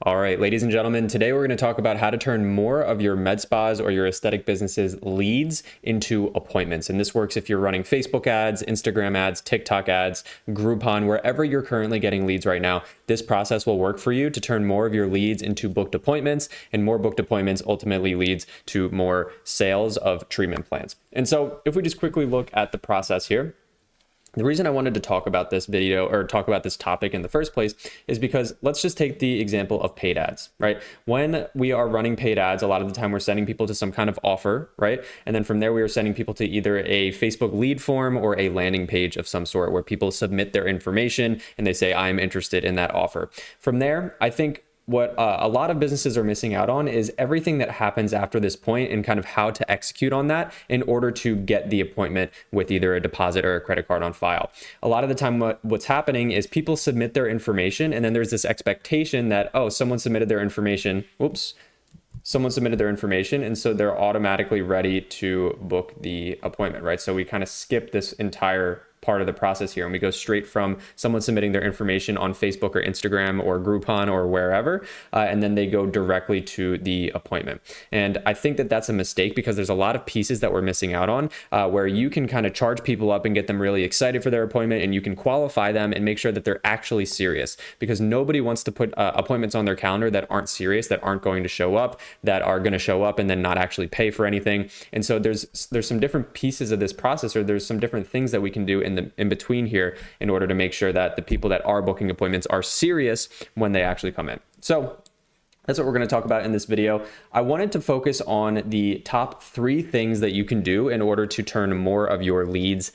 All right, ladies and gentlemen, today we're going to talk about how to turn more of your med spas or your aesthetic businesses leads into appointments. And this works if you're running Facebook ads, Instagram ads, TikTok ads, Groupon, wherever you're currently getting leads right now. This process will work for you to turn more of your leads into booked appointments, and more booked appointments ultimately leads to more sales of treatment plans. And so if we just quickly look at the process here, the reason I wanted to talk about this video or talk about this topic in the first place is because let's just take the example of paid ads, right? When we are running paid ads, a lot of the time we're sending people to some kind of offer, right? And then from there, we are sending people to either a Facebook lead form or a landing page of some sort where people submit their information and they say, I'm interested in that offer. From there, I think what a lot of businesses are missing out on is everything that happens after this point and kind of how to execute on that in order to get the appointment with either a deposit or a credit card on file. A lot of the time what's happening is people submit their information and then there's this expectation that, oh, someone submitted their information. Someone submitted their information, and so they're automatically ready to book the appointment, right? So we kind of skip this entire part of the process here, and we go straight from someone submitting their information on Facebook or Instagram or Groupon or wherever, and then they go directly to the appointment. And I think that that's a mistake because there's a lot of pieces that we're missing out on where you can kind of charge people up and get them really excited for their appointment, and you can qualify them and make sure that they're actually serious, because nobody wants to put appointments on their calendar that aren't serious, that aren't going to show up, that are going to show up and then not actually pay for anything. And so there's some different pieces of this process, or there's some different things that we can do in between here in order to make sure that the people that are booking appointments are serious when they actually come in. So that's what we're going to talk about in this video. I wanted to focus on the top 3 things that you can do in order to turn more of your leads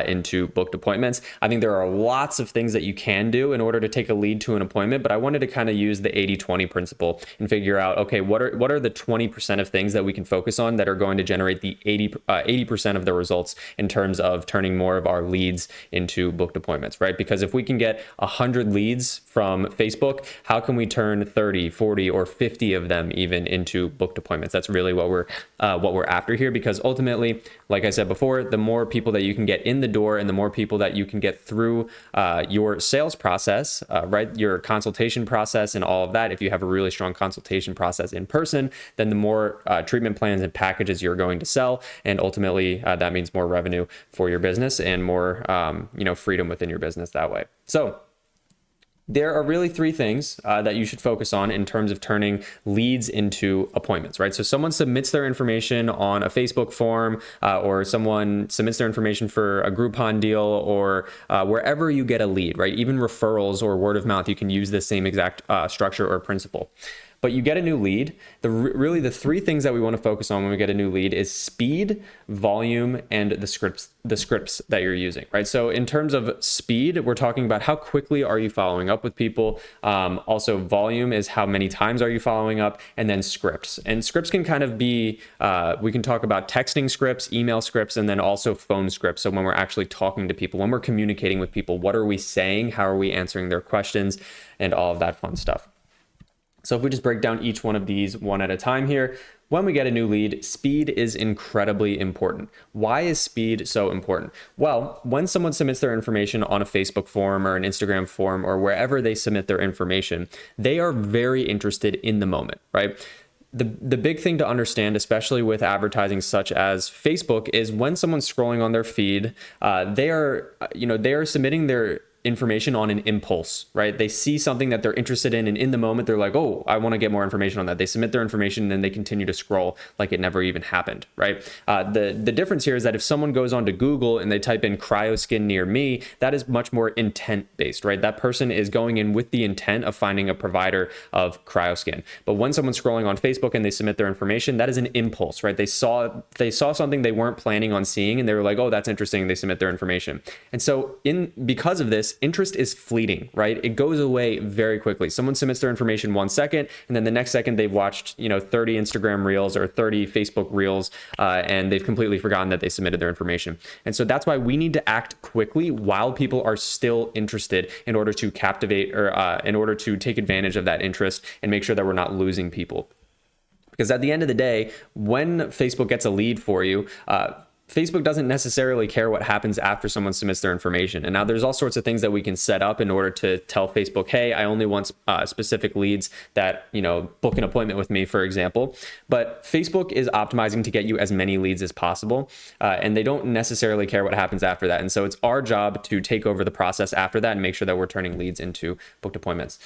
into booked appointments. I think there are lots of things that you can do in order to take a lead to an appointment, but I wanted to kind of use the 80-20 principle and figure out, okay, what are the 20% of things that we can focus on that are going to generate the 80% of the results in terms of turning more of our leads into booked appointments, right? Because if we can get 100 leads from Facebook, how can we turn 30, 40, or 50 of them even into booked appointments? That's really what we're after here, because ultimately, like I said before, the more people that you can get in the door and the more people that you can get through your sales process, right, your consultation process and all of that, if you have a really strong consultation process in person, then the more treatment plans and packages you're going to sell, and ultimately that means more revenue for your business and more freedom within your business that way. So there are really 3 things that you should focus on in terms of turning leads into appointments, right? So someone submits their information on a Facebook form or someone submits their information for a Groupon deal or wherever you get a lead, right? Even referrals or word of mouth, you can use the same exact structure or principle. But you get a new lead. Really the 3 things that we want to focus on when we get a new lead is speed, volume, and the scripts that you're using, right? So in terms of speed, we're talking about how quickly are you following up with people. Also, volume is how many times are you following up, and then scripts. And scripts can kind of be, we can talk about texting scripts, email scripts, and then also phone scripts. So when we're actually talking to people, when we're communicating with people, what are we saying? How are we answering their questions? And all of that fun stuff. So if we just break down each one of these one at a time here, when we get a new lead, speed is incredibly important. Why is speed so important? Well, when someone submits their information on a Facebook form or an Instagram form or wherever they submit their information, they are very interested in the moment, right? The big thing to understand, especially with advertising such as Facebook, is when someone's scrolling on their feed, they are submitting their information on an impulse, right? They see something that they're interested in, and in the moment they're like, oh, I want to get more information on that. They submit their information and then they continue to scroll like it never even happened, right? The difference here is that if someone goes onto Google and they type in cryoskin near me, that is much more intent based, right? That person is going in with the intent of finding a provider of cryoskin. But when someone's scrolling on Facebook and they submit their information, that is an impulse, right? They saw something they weren't planning on seeing and they were like, oh, that's interesting. They submit their information. And so because of this, interest is fleeting, right? It goes away very quickly. Someone submits their information 1 second, and then the next second they've watched, 30 Instagram reels or 30 Facebook reels, and they've completely forgotten that they submitted their information. And so that's why we need to act quickly while people are still interested in order to captivate or in order to take advantage of that interest and make sure that we're not losing people. Because at the end of the day, when Facebook gets a lead for you, Facebook doesn't necessarily care what happens after someone submits their information. And now there's all sorts of things that we can set up in order to tell Facebook, hey, I only want specific leads that, book an appointment with me, for example. But Facebook is optimizing to get you as many leads as possible. And they don't necessarily care what happens after that. And so it's our job to take over the process after that and make sure that we're turning leads into booked appointments.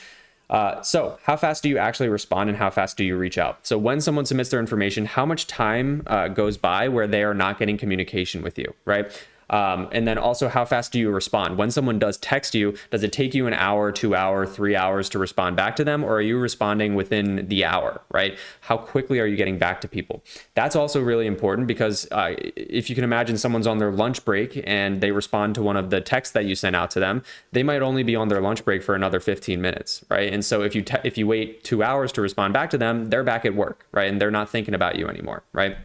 So how fast do you actually respond and how fast do you reach out? So when someone submits their information, how much time goes by where they are not getting communication with you, right? And then also, how fast do you respond? When someone does text you, does it take you an hour, 2 hours, 3 hours to respond back to them? Or are you responding within the hour, right? How quickly are you getting back to people? That's also really important because if you can imagine someone's on their lunch break and they respond to one of the texts that you sent out to them, they might only be on their lunch break for another 15 minutes, right? And so if you wait 2 hours to respond back to them, they're back at work, right? And they're not thinking about you anymore, right?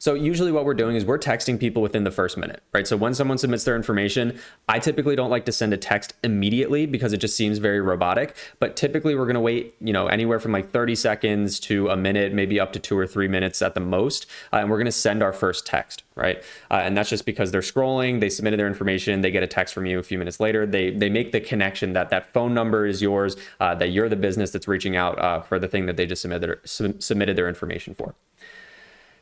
So usually what we're doing is we're texting people within the first minute, right? So when someone submits their information, I typically don't like to send a text immediately because it just seems very robotic. But typically we're going to wait, anywhere from like 30 seconds to a minute, maybe up to 2 or 3 minutes at the most. And we're going to send our first text, right? And that's just because they're scrolling, they submitted their information, they get a text from you a few minutes later. They make the connection that that phone number is yours, that you're the business that's reaching out for the thing that they just submitted their information for.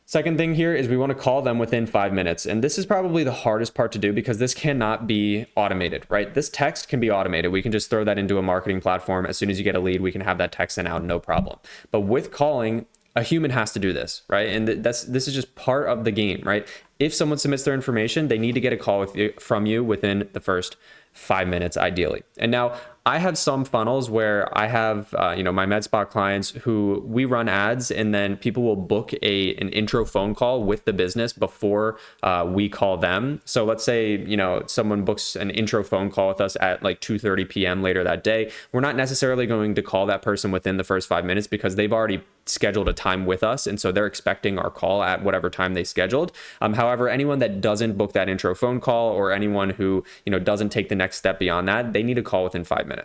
Second thing here is we want to call them within 5 minutes. And this is probably the hardest part to do because this cannot be automated, right? This text can be automated. We can just throw that into a marketing platform. As soon as you get a lead, we can have that text sent out, no problem. But with calling, a human has to do this, right? And this is just part of the game, right? If someone submits their information, they need to get a call from you within the first 5 minutes, ideally. And now I have some funnels where I have, my MedSpa clients who we run ads and then people will book an intro phone call with the business before we call them. So let's say, someone books an intro phone call with us at like 2:30 p.m. later that day. We're not necessarily going to call that person within the first 5 minutes because they've already scheduled a time with us. And so they're expecting our call at whatever time they scheduled. However, anyone that doesn't book that intro phone call or anyone who, doesn't take the next step beyond that, they need a call within 5 minutes.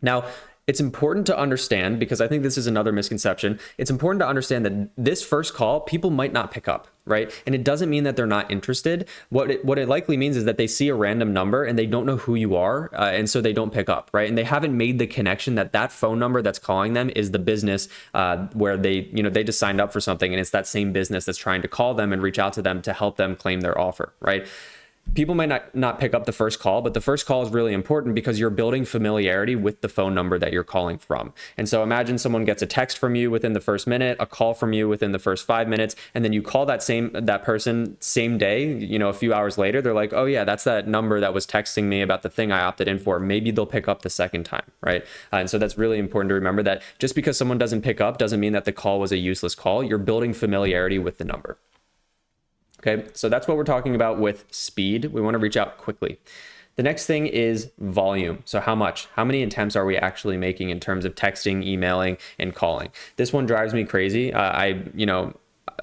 Now, it's important to understand, because I think this is another misconception, it's important to understand that this first call, people might not pick up, right? And it doesn't mean that they're not interested. What it likely means is that they see a random number and they don't know who you are, and so they don't pick up, right? And they haven't made the connection that that phone number that's calling them is the business where they just signed up for something, and it's that same business that's trying to call them and reach out to them to help them claim their offer, right? People might not pick up the first call, but the first call is really important because you're building familiarity with the phone number that you're calling from. And so imagine someone gets a text from you within the first minute, a call from you within the first 5 minutes, and then you call that person same day, a few hours later, they're like, oh yeah, that's that number that was texting me about the thing I opted in for. Maybe they'll pick up the second time, right? And so that's really important to remember, that just because someone doesn't pick up doesn't mean that the call was a useless call. You're building familiarity with the number. Okay, so that's what we're talking about with speed. We want to reach out quickly. The next thing is volume. So how many attempts are we actually making in terms of texting, emailing, and calling? This one drives me crazy.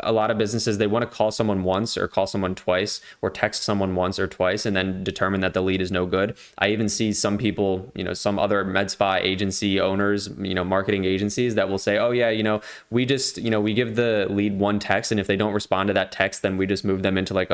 A lot of businesses, they want to call someone once or call someone twice or text someone once or twice and then determine that the lead is no good. I even see some people, some other med spa agency owners, marketing agencies that will say, oh yeah, we just, we give the lead one text, and if they don't respond to that text, then we just move them into like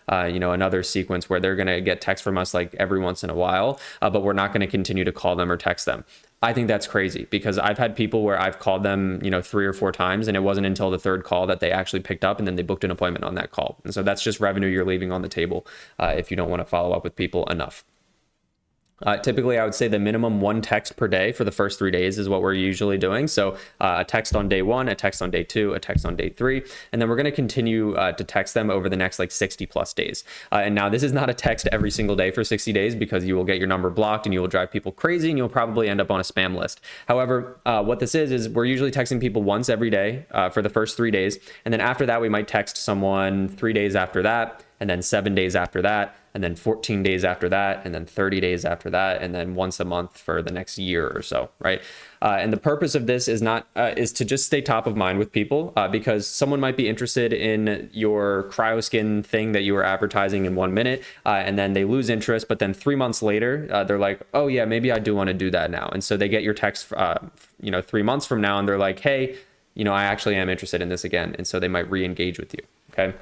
another sequence where they're going to get text from us like every once in a while, but we're not going to continue to call them or text them. I think that's crazy, because I've had people where I've called them, 3 or 4 times, and it wasn't until the third call that they actually picked up, and then they booked an appointment on that call. And so that's just revenue you're leaving on the table if you don't want to follow up with people enough. Typically, I would say the minimum 1 text per day for the first 3 days is what we're usually doing. So a text on day 1, a text on day 2, a text on day 3, and then we're going to continue to text them over the next 60 plus days. And now this is not a text every single day for 60 days because you will get your number blocked and you will drive people crazy and you'll probably end up on a spam list. However, what this is we're usually texting people once every day for the first 3 days. And then after that, we might text someone 3 days after that, and then 7 days after that, and then 14 days after that, and then 30 days after that, and then once a month for the next year or so, right? And the purpose of this is to just stay top of mind with people, because someone might be interested in your CryoSkin thing that you were advertising in 1 minute, and then they lose interest, but then 3 months later, they're like, oh yeah, maybe I do want to do that now. And so they get your text, 3 months from now, and they're like, hey, I actually am interested in this again. And so they might re-engage with you, okay?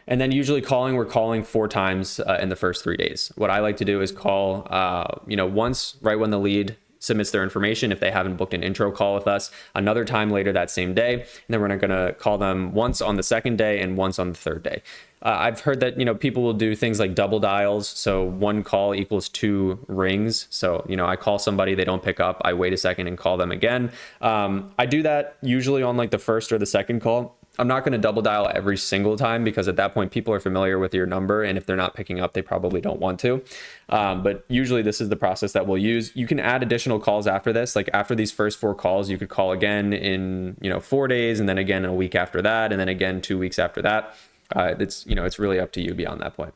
And then usually we're calling 4 times in the first 3 days. What I like to do is call, once right when the lead submits their information, if they haven't booked an intro call with us, another time later that same day. And then we're going to call them once on the second day and once on the third day. I've heard that, people will do things like double dials. So 1 call equals 2 rings. So, I call somebody, they don't pick up, I wait a second and call them again. I do that usually on like the first or the second call. I'm not going to double dial every single time because at that point people are familiar with your number, and if they're not picking up, they probably don't want to. But usually this is the process that we'll use. You can add additional calls after this. Like after these first 4 calls, you could call again in 4 days, and then again in a week after that, and then again 2 weeks after that. It's really up to you beyond that point.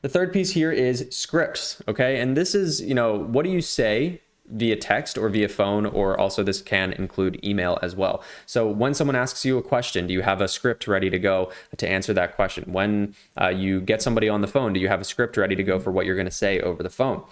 The third piece here is scripts. Okay, and this is what do you say via text or via phone, or also this can include email as well. So when someone asks you a question, do you have a script ready to go to answer that question? When you get somebody on the phone, do you have a script ready to go for what you're going to say over the phone?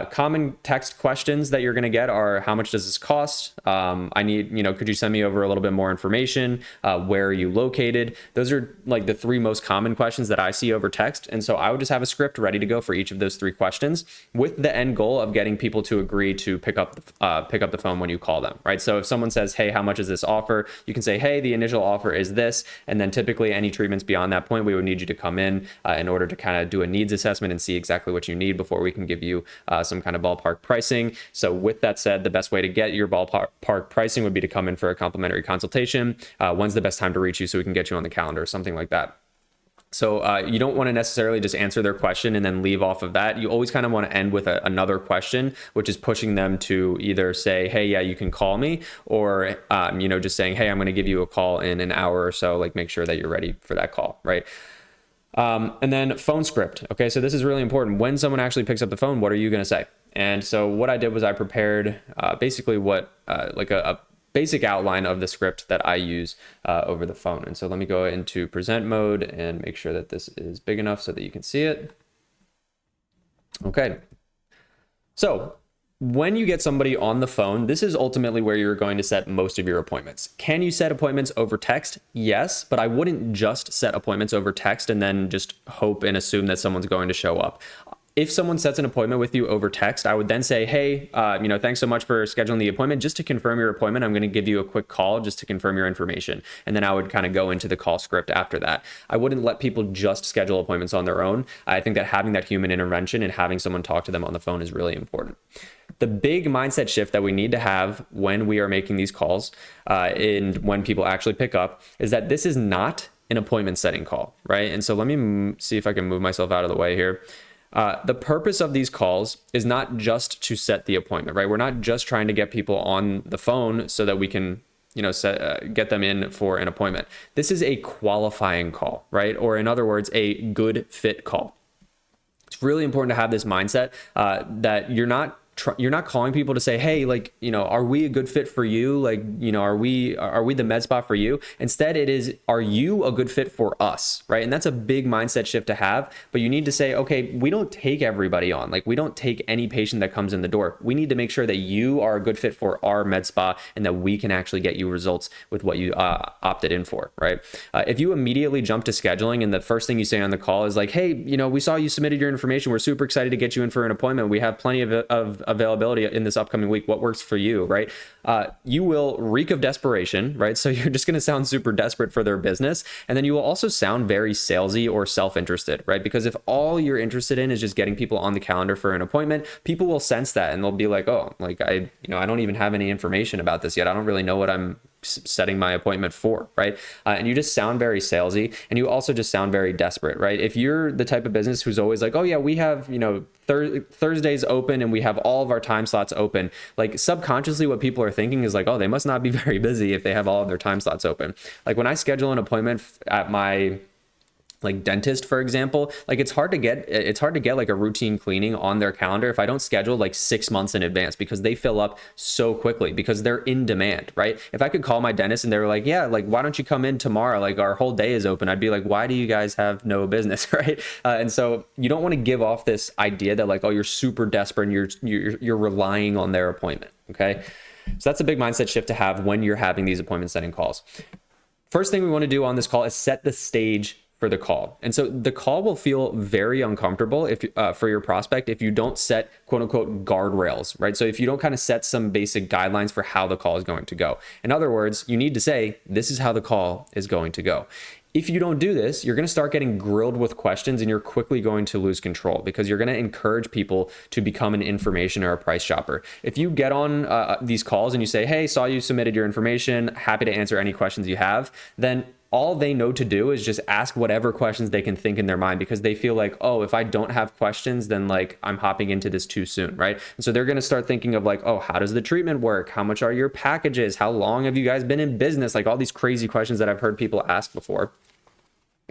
Common text questions that you're going to get are, how much does this cost? I need, could you send me over a little bit more information? Where are you located? Those are like the 3 most common questions that I see over text. And so I would just have a script ready to go for each of those 3 questions, with the end goal of getting people to agree to pick up the phone when you call them, right? So if someone says, hey, how much is this offer? You can say, hey, the initial offer is this. And then typically any treatments beyond that point, we would need you to come in order to kind of do a needs assessment and see exactly what you need before we can give you some kind of ballpark pricing. So with that said, the best way to get your ballpark pricing would be to come in for a complimentary consultation. When's the best time to reach you so we can get you on the calendar, something like that. So you don't want to necessarily just answer their question and then leave off of that. You always kind of want to end with another question, which is pushing them to either say, hey, yeah, you can call me, or, just saying, hey, I'm going to give you a call in an hour or so, like make sure that you're ready for that call, right? And then phone script. Okay, so this is really important. When someone actually picks up the phone, what are you going to say? And so what I did was I prepared basically a basic outline of the script that I use over the phone. And so let me go into present mode and make sure that this is big enough so that you can see it. Okay. So when you get somebody on the phone, this is ultimately where you're going to set most of your appointments. Can you set appointments over text? Yes, but I wouldn't just set appointments over text and then just hope and assume that someone's going to show up. If someone sets an appointment with you over text, I would then say, hey, thanks so much for scheduling the appointment. Just to confirm your appointment, I'm going to give you a quick call just to confirm your information. And then I would kind of go into the call script after that. I wouldn't let people just schedule appointments on their own. I think that having that human intervention and having someone talk to them on the phone is really important. The big mindset shift that we need to have when we are making these calls and when people actually pick up is that this is not an appointment setting call, right? And so let me see if I can move myself out of the way here. The purpose of these calls is not just to set the appointment, right? We're not just trying to get people on the phone so that we can, get them in for an appointment. This is a qualifying call, right? Or in other words, a good fit call. It's really important to have this mindset that you're not calling people to say, hey, are we a good fit for you? Are we the med spa for you? Instead, it is, are you a good fit for us, right? And that's a big mindset shift to have, but you need to say, okay, we don't take everybody on. We don't take any patient that comes in the door. We need to make sure that you are a good fit for our med spa and that we can actually get you results with what you opted in for, right? If you immediately jump to scheduling and the first thing you say on the call is like, hey, we saw you submitted your information. We're super excited to get you in for an appointment. We have plenty of availability in this upcoming week. What works for you, right? You will reek of desperation, right? So you're just going to sound super desperate for their business. And then you will also sound very salesy or self-interested, right? Because if all you're interested in is just getting people on the calendar for an appointment, people will sense that and they'll be like, oh, I don't even have any information about this yet. I don't really know what I'm setting my appointment for, right? And you just sound very salesy, and you also just sound very desperate, right? If you're the type of business who's always like, oh yeah, we have, Thursdays open and we have all of our time slots open, subconsciously what people are thinking is like, oh, they must not be very busy if they have all of their time slots open. When I schedule an appointment at my dentist, for example, it's hard to get a routine cleaning on their calendar if I don't schedule 6 months in advance, because they fill up so quickly because they're in demand, right? If I could call my dentist and they were like, yeah, why don't you come in tomorrow? Our whole day is open. I'd be like, why do you guys have no business, right? And so you don't want to give off this idea that oh, you're super desperate and you're relying on their appointment. Okay. So that's a big mindset shift to have when you're having these appointment setting calls. First thing we want to do on this call is set the stage for for the call. And so the call will feel very uncomfortable if for your prospect if you don't set quote unquote guardrails, right? So if you don't kind of set some basic guidelines for how the call is going to go. In other words, you need to say, this is how the call is going to go. If you don't do this, you're going to start getting grilled with questions and you're quickly going to lose control because you're going to encourage people to become an information or a price shopper. If you get on these calls and you say, hey, saw you submitted your information, happy to answer any questions you have, then all they know to do is just ask whatever questions they can think in their mind because they feel like, oh, if I don't have questions, then like I'm hopping into this too soon, right? And so they're going to start thinking of like, oh, how does the treatment work? How much are your packages? How long have you guys been in business? Like all these crazy questions that I've heard people ask before.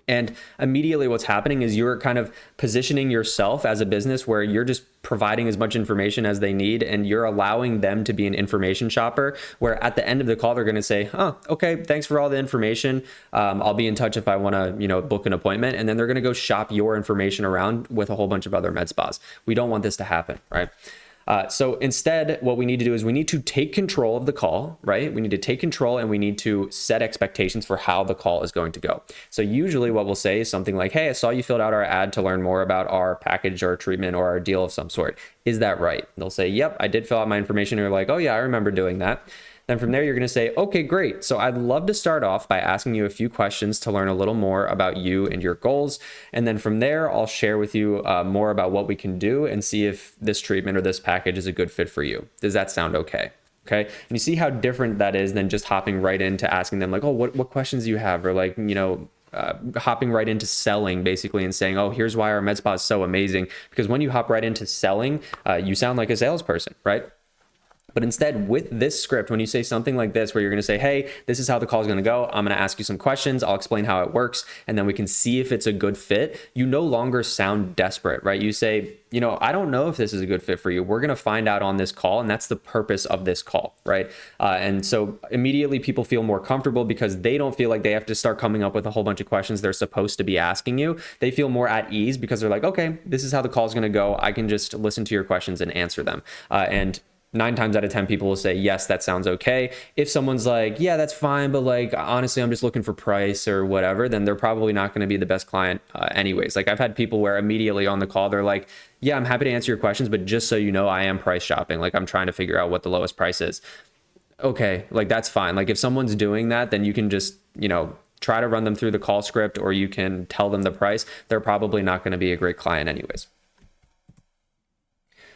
And immediately what's happening is you're kind of positioning yourself as a business where you're just providing as much information as they need and you're allowing them to be an information shopper where at the end of the call, they're going to say, oh, okay, thanks for all the information. I'll be in touch if I want to, book an appointment. And then they're going to go shop your information around with a whole bunch of other med spas. We don't want this to happen, right? So instead, what we need to do is we need to take control of the call, right? We need to take control and we need to set expectations for how the call is going to go. So usually what we'll say is something like, hey, I saw you filled out our ad to learn more about our package or treatment or our deal of some sort. Is that right? They'll say, yep, I did fill out my information. And you're like, oh yeah, I remember doing that. Then from there, you're going to say, okay, great. So I'd love to start off by asking you a few questions to learn a little more about you and your goals. And then from there, I'll share with you more about what we can do and see if this treatment or this package is a good fit for you. Does that sound okay? Okay. And you see how different that is than just hopping right into asking them like, oh, what questions do you have? Or like, hopping right into selling basically and saying, oh, here's why our med spa is so amazing. Because when you hop right into selling, you sound like a salesperson, right? But instead, with this script, when you say something like this, where you're going to say, hey, this is how the call is going to go. I'm going to ask you some questions. I'll explain how it works. And then we can see if it's a good fit. You no longer sound desperate, right? You say, I don't know if this is a good fit for you. We're going to find out on this call. And that's the purpose of this call, right? And so immediately people feel more comfortable because they don't feel like they have to start coming up with a whole bunch of questions they're supposed to be asking you. They feel more at ease because they're like, okay, this is how the call is going to go. I can just listen to your questions and answer them. And 9 times out of 10 people will say, yes, that sounds okay. If someone's like, yeah, that's fine, but like, honestly, I'm just looking for price or whatever, then they're probably not going to be the best client anyways. Like I've had people where immediately on the call, they're like, yeah, I'm happy to answer your questions, but just so you know, I am price shopping. Like I'm trying to figure out what the lowest price is. Okay, like that's fine. Like if someone's doing that, then you can just, try to run them through the call script or you can tell them the price. They're probably not going to be a great client anyways.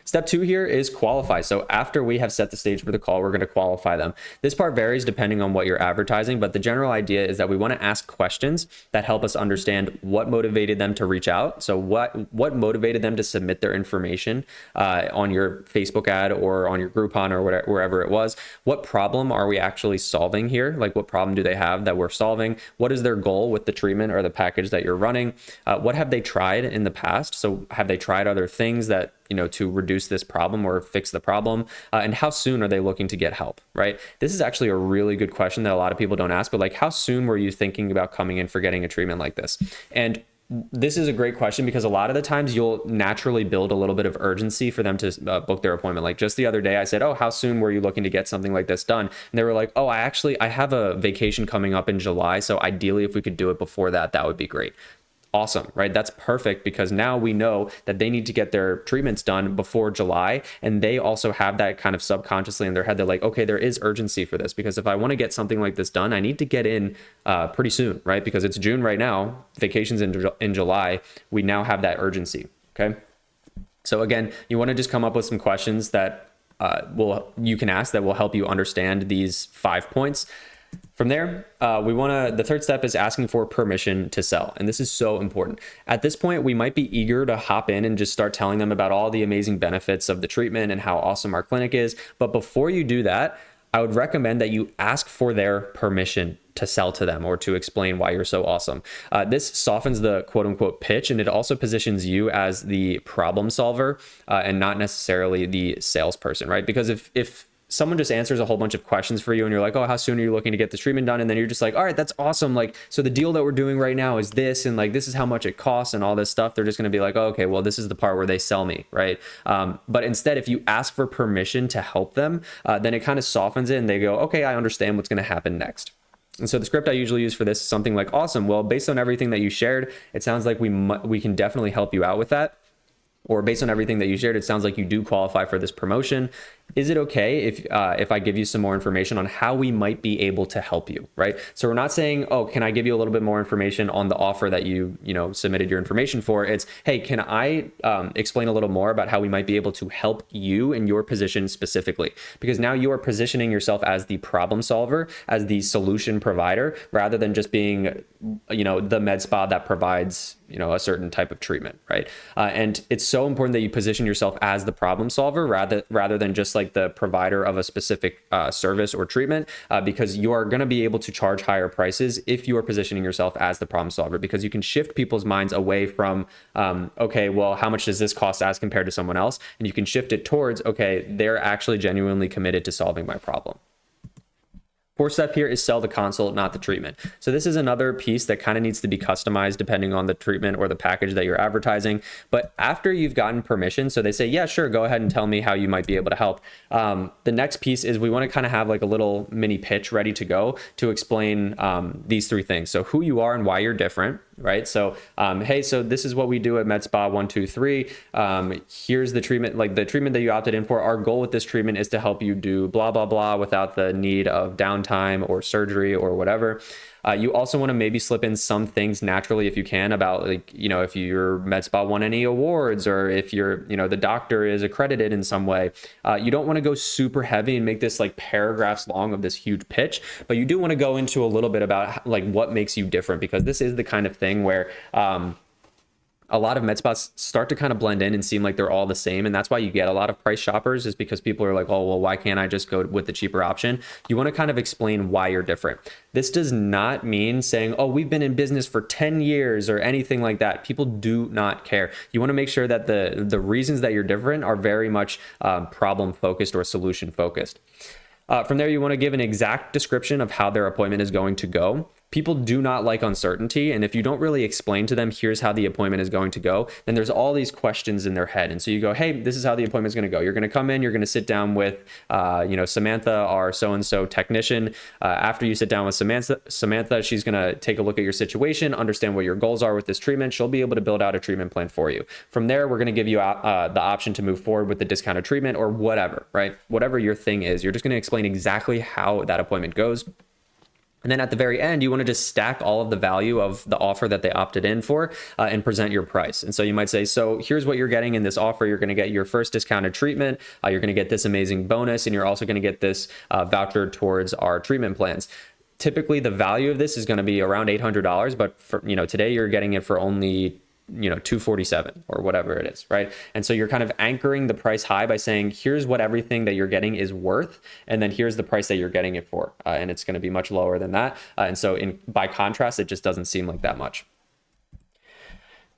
Step 2 here is qualify. So after we have set the stage for the call, we're going to qualify them. This part varies depending on what you're advertising, but the general idea is that we want to ask questions that help us understand what motivated them to reach out. So what motivated them to submit their information on your Facebook ad or on your Groupon or whatever, wherever it was. What problem are we actually solving here? Like what problem do they have that we're solving? What is their goal with the treatment or the package that you're running? What have they tried in the past? So have they tried other things that to reduce this problem or fix the problem? And how soon are they looking to get help, right? This is actually a really good question that a lot of people don't ask, but like how soon were you thinking about coming in for getting a treatment like this? And this is a great question because a lot of the times you'll naturally build a little bit of urgency for them to book their appointment. Like just the other day I said, oh, how soon were you looking to get something like this done? And they were like, oh, I have a vacation coming up in July. So ideally if we could do it before that, that would be great. Awesome, right? That's perfect because now we know that they need to get their treatments done before July. And they also have that kind of subconsciously in their head. They're like, okay, there is urgency for this because if I want to get something like this done, I need to get in pretty soon, right? Because it's June right now, vacations in July. We now have that urgency, okay? So again, you want to just come up with some questions that you can ask that will help you understand these 5 points. From there, the third step is asking for permission to sell. And this is so important. At this point, we might be eager to hop in and just start telling them about all the amazing benefits of the treatment and how awesome our clinic is. But before you do that, I would recommend that you ask for their permission to sell to them or to explain why you're so awesome. This softens the quote unquote pitch, and it also positions you as the problem solver and not necessarily the salesperson, right? Because if someone just answers a whole bunch of questions for you and you're like, oh, how soon are you looking to get this treatment done? And then you're just like, all right, that's awesome. Like, so the deal that we're doing right now is this, and like, this is how much it costs and all this stuff. They're just going to be like, oh, okay, well, this is the part where they sell me, right? But instead, if you ask for permission to help them, then it kind of softens it and they go, okay, I understand what's going to happen next. And so the script I usually use for this is something like, awesome, well, based on everything that you shared, it sounds like we can definitely help you out with that. Or based on everything that you shared, it sounds like you do qualify for this promotion. Is it okay if I give you some more information on how we might be able to help you, right? So we're not saying, oh, can I give you a little bit more information on the offer that you submitted your information for? It's, hey, can I explain a little more about how we might be able to help you in your position specifically? Because now you are positioning yourself as the problem solver, as the solution provider, rather than just being, the med spa that provides, a certain type of treatment, right? And it's so important that you position yourself as the problem solver rather than just like the provider of a specific service or treatment, because you are going to be able to charge higher prices if you are positioning yourself as the problem solver, because you can shift people's minds away from, okay, well, how much does this cost as compared to someone else? And you can shift it towards, okay, they're actually genuinely committed to solving my problem. Fourth step here is sell the consult, not the treatment. So this is another piece that kind of needs to be customized depending on the treatment or the package that you're advertising. But after you've gotten permission, so they say, yeah, sure, go ahead and tell me how you might be able to help. The next piece is we want to kind of have like a little mini pitch ready to go to explain these three things. So who you are and why you're different, right? So, hey, so this is what we do at Med Spa 123. Here's the treatment, like the treatment that you opted in for. Our goal with this treatment is to help you do blah, blah, blah without the need of downtime or surgery or whatever. You also want to maybe slip in some things naturally if you can about, like, if your Med Spa won any awards, or if you're, the doctor is accredited in some way. You don't want to go super heavy and make this like paragraphs long of this huge pitch, but you do want to go into a little bit about like what makes you different, because this is the kind of thing where, a lot of med spas start to kind of blend in and seem like they're all the same. And that's why you get a lot of price shoppers, is because people are like, oh, well, why can't I just go with the cheaper option? You want to kind of explain why you're different. This does not mean saying, oh, we've been in business for 10 years or anything like that. People do not care. You want to make sure that the reasons that you're different are very much problem focused or solution focused. From there, you want to give an exact description of how their appointment is going to go. People do not like uncertainty. And if you don't really explain to them, here's how the appointment is going to go, then there's all these questions in their head. And so you go, hey, this is how the appointment is going to go. You're going to come in, you're going to sit down with, Samantha, our so-and-so technician. After you sit down with Samantha, she's going to take a look at your situation, understand what your goals are with this treatment. She'll be able to build out a treatment plan for you. From there, we're going to give you the option to move forward with the discounted treatment or whatever, right? Whatever your thing is, you're just going to explain exactly how that appointment goes. And then at the very end, you want to just stack all of the value of the offer that they opted in for and present your price. And so you might say, so here's what you're getting in this offer. You're going to get your first discounted treatment. You're going to get this amazing bonus, and you're also going to get this voucher towards our treatment plans. Typically, the value of this is going to be around $800, but for, today you're getting it for only $247 or whatever it is, right? And so you're kind of anchoring the price high by saying, here's what everything that you're getting is worth, and then here's the price that you're getting it for, and it's going to be much lower than that. And so by contrast, it just doesn't seem like that much.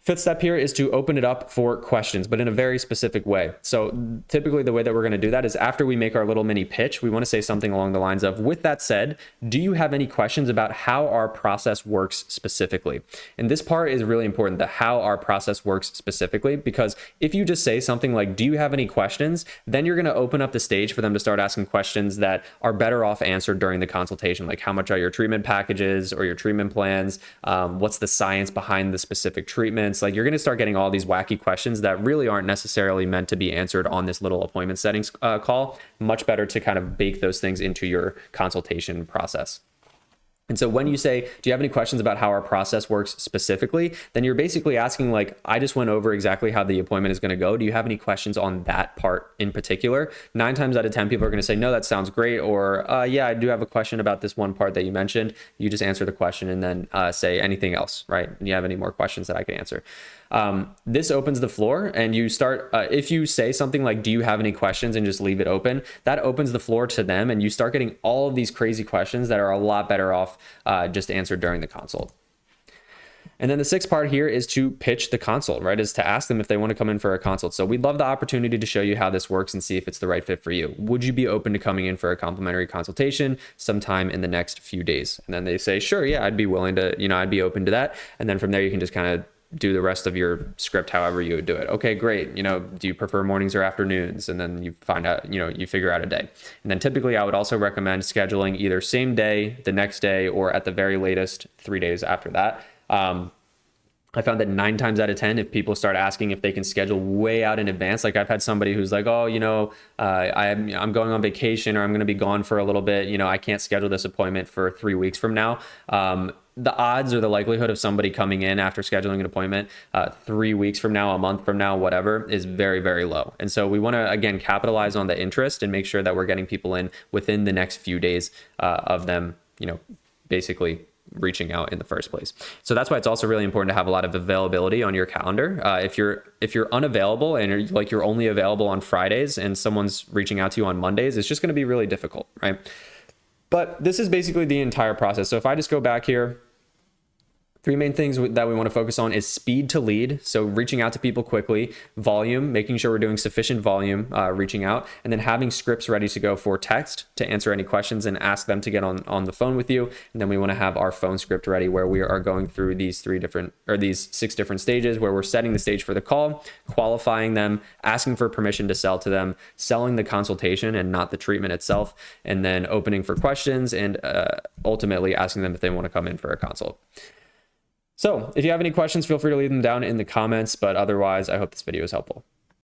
Fifth step here is to open it up for questions, but in a very specific way. So typically the way that we're going to do that is after we make our little mini pitch, we want to say something along the lines of, with that said, do you have any questions about how our process works specifically? And this part is really important, the how our process works specifically, because if you just say something like, do you have any questions? Then you're going to open up the stage for them to start asking questions that are better off answered during the consultation. Like, how much are your treatment packages or your treatment plans? What's the science behind the specific treatment? Like, you're going to start getting all these wacky questions that really aren't necessarily meant to be answered on this little appointment settings call. Much better to kind of bake those things into your consultation process. And so when you say, do you have any questions about how our process works specifically? Then you're basically asking, like, I just went over exactly how the appointment is going to go. Do you have any questions on that part in particular? 9 times out of 10, people are going to say, no, that sounds great. Or, yeah, I do have a question about this one part that you mentioned. You just answer the question and then say anything else, right? Do you have any more questions that I can answer? This opens the floor, and you start, if you say something like, do you have any questions, and just leave it open, that opens the floor to them, and you start getting all of these crazy questions that are a lot better off just answered during the consult. And then the sixth part here is to pitch the consult, right? Is to ask them if they want to come in for a consult. So we'd love the opportunity to show you how this works and see if it's the right fit for you. Would you be open to coming in for a complimentary consultation sometime in the next few days? And then they say, sure, yeah, I'd be willing to, I'd be open to that. And then from there, you can just kind of do the rest of your script however you would do it. Okay, great. Do you prefer mornings or afternoons? And then you find out, you figure out a day. And then typically I would also recommend scheduling either same day, the next day, or at the very latest 3 days after that. I found that 9 times out of 10, if people start asking if they can schedule way out in advance, like I've had somebody who's like, oh, I'm going on vacation, or I'm going to be gone for a little bit. I can't schedule this appointment for 3 weeks from now. The odds or the likelihood of somebody coming in after scheduling an appointment 3 weeks from now, a month from now, whatever, is very, very low. And so we want to, again, capitalize on the interest and make sure that we're getting people in within the next few days of them, basically reaching out in the first place. So that's why it's also really important to have a lot of availability on your calendar. If you're unavailable and you're only available on Fridays and someone's reaching out to you on Mondays, it's just going to be really difficult, right? But this is basically the entire process. So if I just go back here, 3 main things that we want to focus on is speed to lead. So reaching out to people quickly, volume, making sure we're doing sufficient volume, reaching out, and then having scripts ready to go for text to answer any questions and ask them to get on the phone with you. And then we want to have our phone script ready where we are going through these 6 different stages where we're setting the stage for the call, qualifying them, asking for permission to sell to them, selling the consultation and not the treatment itself, and then opening for questions and ultimately asking them if they want to come in for a consult. So if you have any questions, feel free to leave them down in the comments, but otherwise, I hope this video is helpful.